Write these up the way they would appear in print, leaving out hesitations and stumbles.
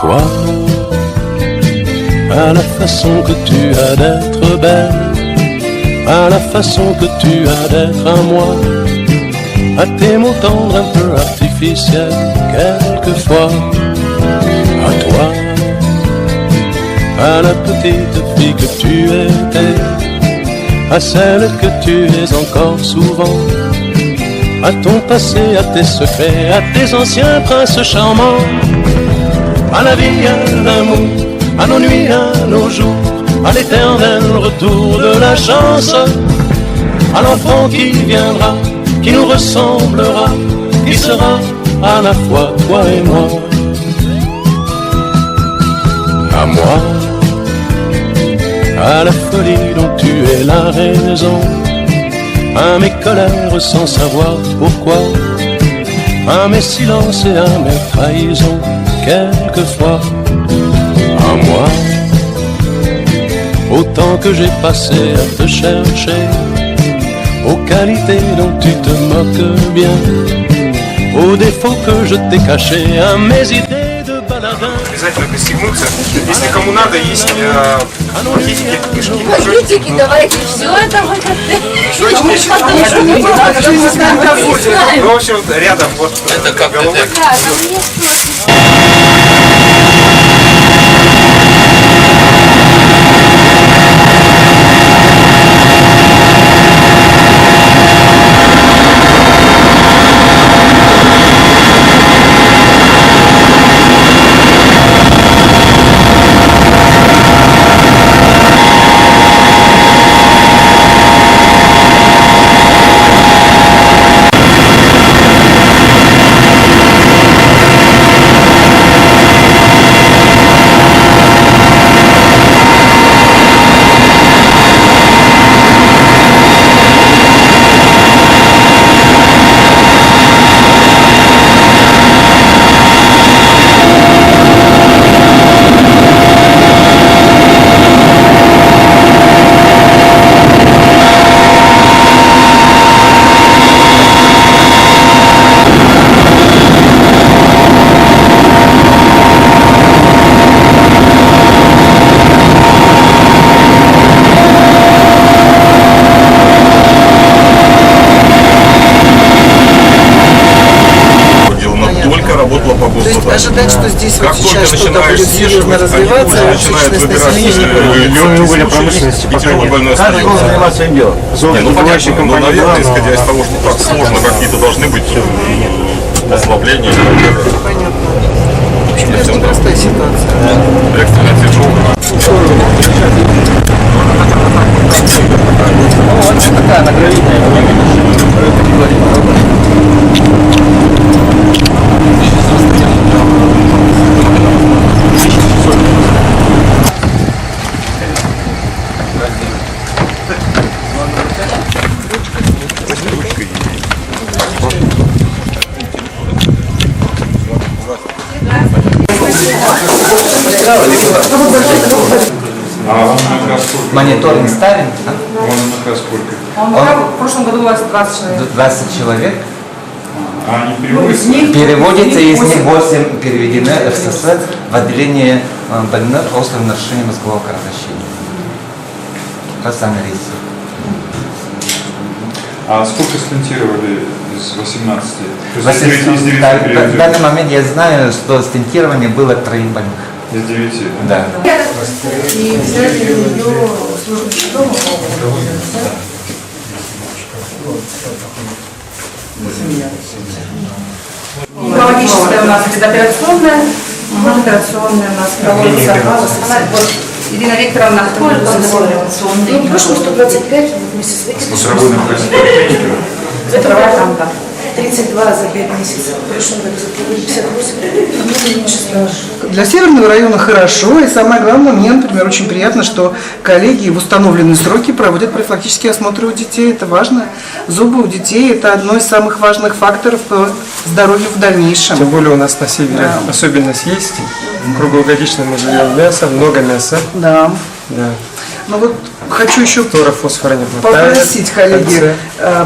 toi, à la façon que tu as d'être belle, à la façon que tu as d'être à moi, à tes mots tendres un peu artificiels quelquefois, à toi, à la petite fille que tu étais, à celle que tu es encore souvent, à ton passé, à tes secrets, à tes anciens princes charmants, à la vie, à l'amour, à nos nuits, à nos jours, à l'éternel retour de la chance, à l'enfant qui viendra, qui nous ressemblera, qui sera à la fois toi et moi. À moi, à la folie dont tu es la raison, à mes colères sans savoir pourquoi, à mes silences et à mes trahisons quelquefois. À moi, au temps que j'ai passé à te chercher, aux qualités dont tu te moques bien, aux défauts que je t'ai cachés, à mes idées de baladin. Обязательно пристегнуться. Если кому надо, есть пакетики, кишки. Пакетики, давайте все это Ну, в общем, рядом вот. Это как головой. Ожидать, что здесь вот сейчас что-то будет серьезно развиваться, численность населения были промышленности, каждый должен заниматься своим делом. Ну, понятно, но, наверное, исходя из того, что так сложно, какие-то должны быть послабления. Понятно. В общем, это непростая ситуация. Экстренно тяжелая. Вот такая награвительная Мониторинг ставим? Он в прошлом году у вас 20 человек. 20 человек. А они переводятся? Переводится, из них 8 переведены в СССР в отделение больных острым нарушением мозгового кровообращения. Колоссальный риск. А сколько стентировали из 18? В данный момент я знаю, что стентирование было 3 больных. Из 9? Да. И взяли ее службу дома. Гинекологическая у нас предоперационная, операционная у нас проводится. Ирина Викторовна, в прошлом 125 вместе с этим. это там, да. 32 за 5 месяцев. В прошлом году за 58. Для Северного района хорошо, и самое главное, мне, например, очень приятно, что коллеги в установленные сроки проводят профилактические осмотры у детей. Это важно. Зубы у детей – это одно из самых важных факторов по здоровью в дальнейшем. Тем более у нас на севере особенность есть. Круглогодично мы живем мясо, много мяса. Да. Да. Но вот хочу еще Фосфора не попросить, коллеги,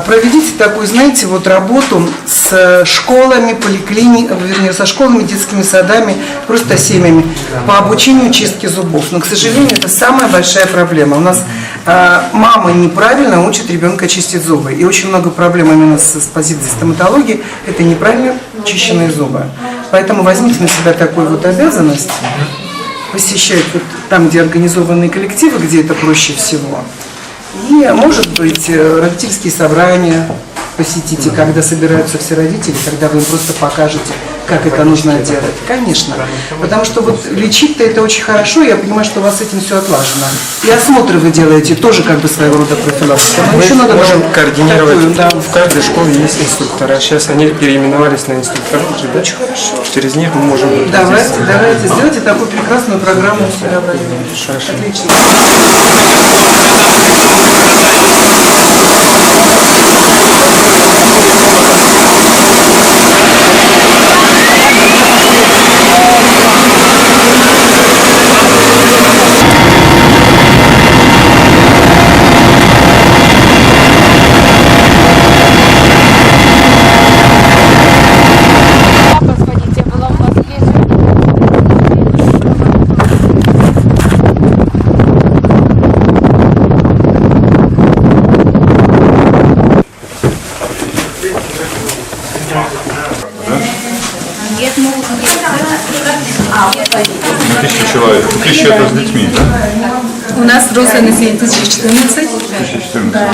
проведите такую, знаете, вот работу с школами, вернее, со школами, детскими садами, просто семьями по обучению чистки зубов. Но, к сожалению, это самая большая проблема. У нас мама неправильно учит ребенка чистить зубы. И очень много проблем именно с позиции стоматологии – это неправильно чищенные зубы. Поэтому возьмите на себя такую вот обязанность, посещать вот там, где организованные коллективы, где это проще всего. И, может быть, родительские собрания посетите, когда собираются все родители, когда вы им просто покажете, как это нужно делать. Конечно. Потому что вот лечить-то это очень хорошо, я понимаю, что у вас с этим все отлажено. И осмотры вы делаете тоже как бы своего рода профилактика. Мы еще надо можем координировать. такую, да. В каждой школе есть инструктора. Сейчас они переименовались на инструкторов. Да? Очень хорошо. Через них мы можем... Давайте, сделайте такую прекрасную программу у себя в районе. Хорошо. Отлично. Человек. 1000 это с детьми, да? У нас взрослое население 1014. 1014. Да.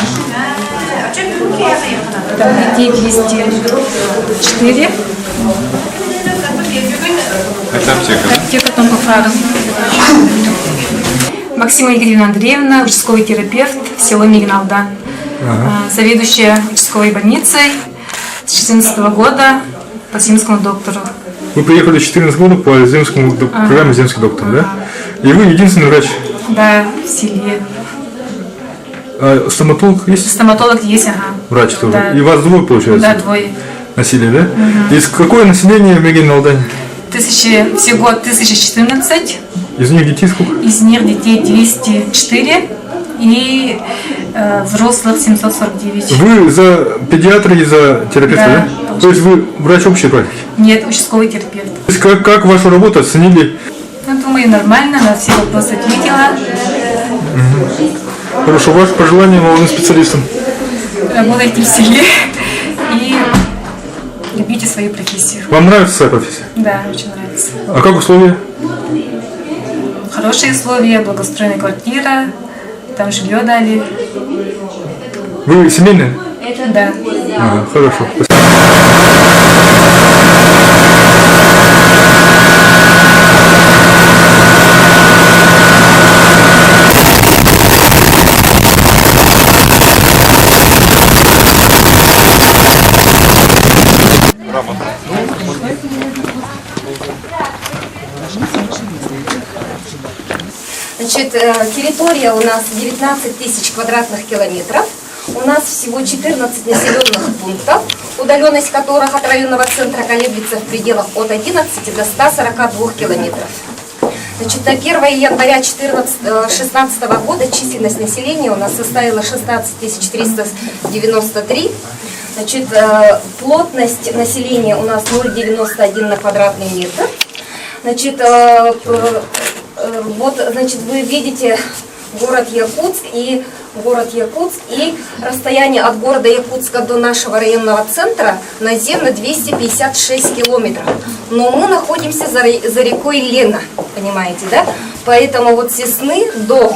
Там детей 204. Это аптека, да? Аптека Том Фарм. Максима Игоревна Андреевна, участковый терапевт, село Мигналда. Заведующая участковой больницей с 2014 года по земскому доктору. Вы приехали в 2014 году по земскому программе «Земский доктор», да? И вы единственный врач? Да, в селе. А стоматолог есть? Стоматолог есть, ага. Врач тоже? Да. И вас двое, получается? Да, двое. Население, да? Из какое население в Мегине-Алдане? Всего 1014. Из них детей сколько? Из них детей 204 и взрослых 749. Вы за педиатра и за терапевта, да? То есть вы врач общей практики? Нет, участковый терапевт. То есть как вашу работу оценили? Ну, думаю, нормально, на все вопросы ответила. Хорошо, ваше пожелание молодым специалистам? Работайте в селе и любите свою профессию. Вам нравится своя профессия? Да, очень нравится. А как условия? Хорошие условия, благоустроенная квартира, там жилье дали. Вы семейные? Да. Ага, хорошо. Значит, территория у нас 19 тысяч квадратных километров. У нас всего 14 населенных пунктов, удаленность которых от районного центра колеблется в пределах от 11 до 142 километров. Значит, на 1 января 2016 года численность населения у нас составила 16 393. Значит, плотность населения у нас 0,91 на квадратный метр. Значит, вот, значит, вы видите город Якутск и расстояние от города Якутска до нашего районного центра наземно 256 километров. Но мы находимся за рекой Лена, понимаете, да? Поэтому вот с Сесны до,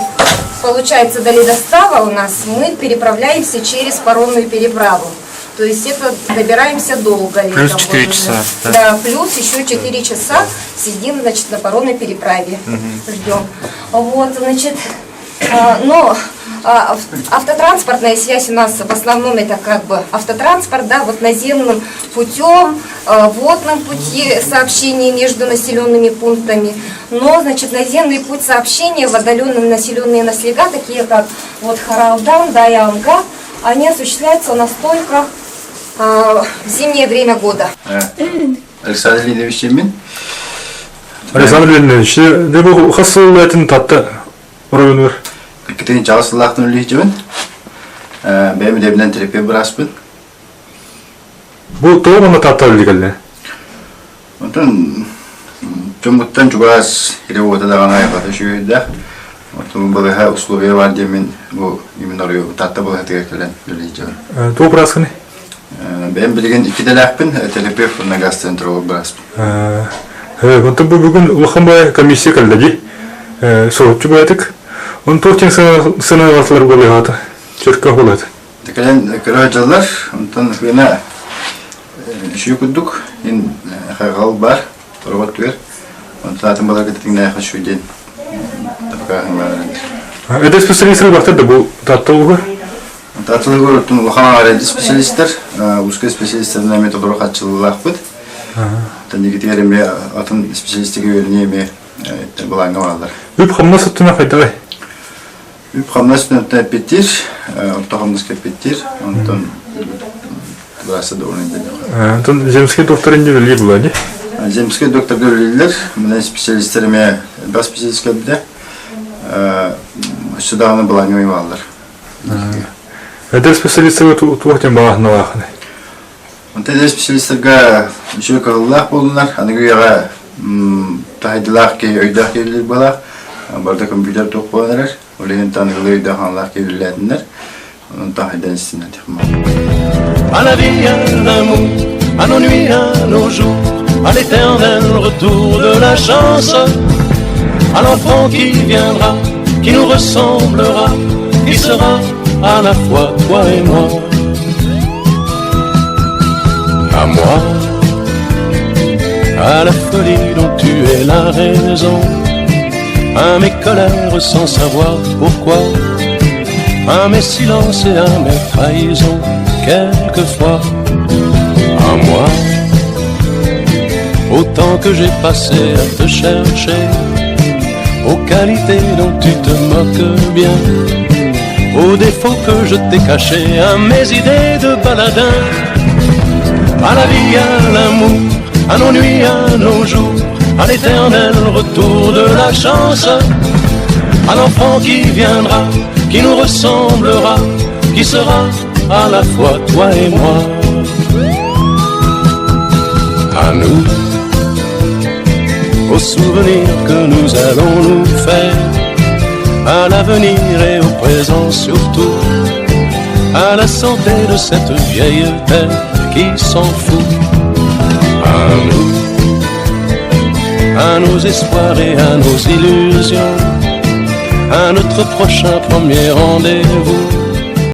получается, до Ледостава у нас мы переправляемся через паромную переправу. То есть это добираемся долго. Плюс 4 часа. Да, плюс еще 4 часа сидим, значит, на паромной переправе. Ждем. Вот, значит, но автотранспортная связь у нас в основном это как бы автотранспорт, да, вот наземным путем, водным пути сообщения между населенными пунктами. Но, значит, наземный путь сообщения в отдаленные населенные наслега, такие как вот Харалдан, Даянга, они осуществляются у нас только в зимнее время года. Александр Леонидович Семин. Александр Леонидович, бұл қасыл әтін татты район бар. Keting çalışılaktın lihcibin. Benim de bilen terapi bıraspın. Bu doğru mu tatlı geldi? Ondan Cumhurbaşkanı Cugaz ile ortada kalan yapıda şu yerde. Ondan böyle her uslubiye var diyemin bu yemin arıyor. Tatlı böyle tekrar lihcibin. Doğru burası ne? Benim bildiğim iki de lakpın terapi fırına gastroenterolog bıraspın. Evet, ondan bu bugün ulakamba komissiya geldi. Soğutçu boyadık. Onun tohçun sınavlar oluyor hatta. Çırka oluyor. Tekrar kırıcılar. Ondan yine şu kuduk in hayal var. Robot ver. Ondan zaten balık ettiğinde yaşıyor din. Tapkahın var. Ede spesialistler baktı da bu tatlı olur. Tatlı görüntün ulan aracı spesialistler. Uzun spesialistlerden metodolojik açılırlar bud. Tabii ki diğerim bir atın spesialistliği öğreniyor mi? Bulan varlar. Üp hamla sütüne fayda var. Üp hamla sütüne bitir. Orta hamla bitir. Ondan burası da onun dedi. Ondan zemski doktorun görülüyor bu hadi. Zemski doktor görülüyorlar. Bunun spesialistlerime bas spesialist geldi. Şu dağını bulan varlar. Ede spesialistler tuğçun bağına var. Ondan spesialistlerge şu kalırlar bulunlar. Hani güya tahdiler ki öyle gelirler bala. Burada kompüter toplanırlar. Öyle tanrıları da hanlar gelirlerler. Onun tahdiden istinad. À la vie, à l'amour, à nos nuits, à nos jours, à l'éternel retour de la chance, à l'enfant qui viendra, qui nous ressemblera, qui sera à la fois toi et moi. À moi, à la folie dont tu es la raison, à mes colères sans savoir pourquoi, à mes silences et à mes trahisons, quelquefois. À moi, autant que j'ai passé à te chercher, aux qualités dont tu te moques bien, aux défauts que je t'ai cachés, à mes idées de baladin. À la vie, à l'amour, à nos nuits, à nos jours, à l'éternel retour de la chance, à l'enfant qui viendra, qui nous ressemblera, qui sera à la fois toi et moi. À nous, aux souvenirs que nous allons nous faire, à l'avenir et au présent surtout, à la santé de cette vieille terre qui s'en fout. À nous, à nos espoirs et à nos illusions, à notre prochain premier rendez-vous,